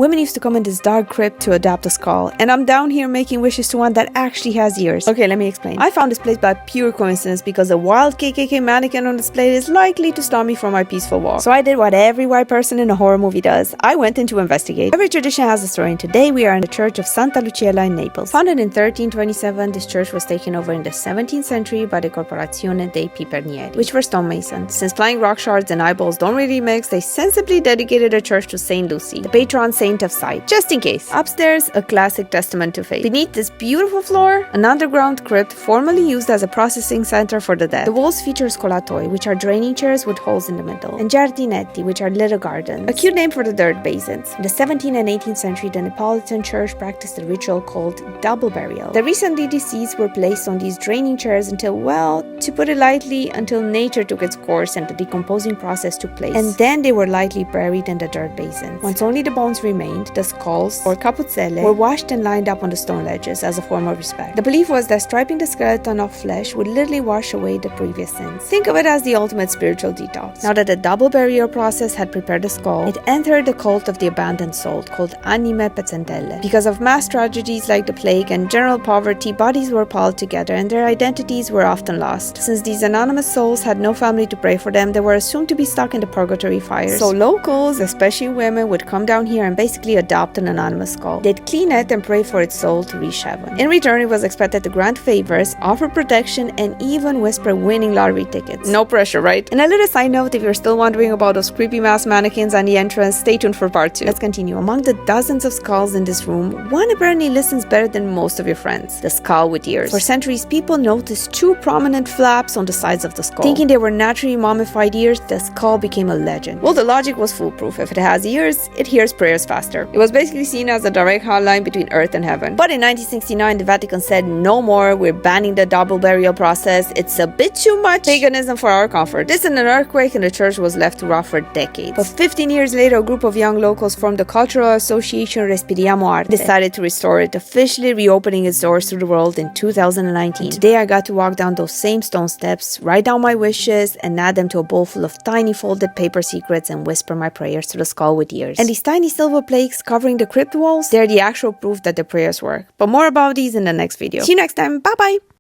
Women used to come in this dark crypt to adopt a skull, and I'm down here making wishes to one that actually has ears. Okay, let me explain. I found this place by pure coincidence because a wild KKK mannequin on display is likely to stop me from my peaceful walk. So I did what every white person in a horror movie does. I went in to investigate. Every tradition has a story, and today we are in the Church of Santa Luciella in Naples. Founded in 1327, this church was taken over in the 17th century by the Corporazione dei Pipernieri, which were stonemasons. Since flying rock shards and eyeballs don't really mix, they sensibly dedicated a church to Saint Lucy, the patron saint of sight, just in case. Upstairs, a classic testament to faith. Beneath this beautiful floor, an underground crypt formerly used as a processing center for the dead. The walls feature scolatoi, which are draining chairs with holes in the middle, and giardinetti, which are little gardens, a cute name for the dirt basins. In the 17th and 18th century, the Neapolitan church practiced a ritual called double burial. The recently deceased were placed on these draining chairs until, well, to put it lightly, until nature took its course and the decomposing process took place. And then they were lightly buried in the dirt basins. Once only the bones remained, the skulls, or capuzzelle, were washed and lined up on the stone ledges as a form of respect. The belief was that striping the skeleton of flesh would literally wash away the previous sins. Think of it as the ultimate spiritual detox. Now that the double burial process had prepared the skull, it entered the cult of the abandoned soul called Anime Pezzentelle. Because of mass tragedies like the plague and general poverty, bodies were piled together and their identities were often lost. Since these anonymous souls had no family to pray for them, they were assumed to be stuck in the Purgatory fires. So locals, especially women, would come down here and basically adopt an anonymous skull. They'd clean it and pray for its soul to reach heaven. In return, it was expected to grant favors, offer protection, and even whisper winning lottery tickets. No pressure, right? And a little side note, if you're still wondering about those creepy masked mannequins on the entrance, stay tuned for part 2. Let's continue. Among the dozens of skulls in this room, one apparently listens better than most of your friends. The skull with ears. For centuries, people noticed two prominent flaps on the sides of the skull. Thinking they were naturally mummified ears, the skull became a legend. Well, the logic was foolproof. If it has ears, it hears prayers faster. It was basically seen as a direct hotline between earth and heaven. But in 1969, the Vatican said, no more, we're banning the double burial process. It's a bit too much paganism for our comfort. This and an earthquake, and the church was left to rot for decades. But 15 years later, a group of young locals formed the cultural association Respiriamo Arte, decided to restore it, officially reopening its doors to the world in 2019. And today I got to walk down those same stone steps, write down my wishes, and add them to a bowl full of tiny folded paper secrets and whisper my prayers to the skull with ears. And these tiny silver plaques covering the crypt walls, they're the actual proof that the prayers work. But more about these in the next video. See you next time. Bye bye!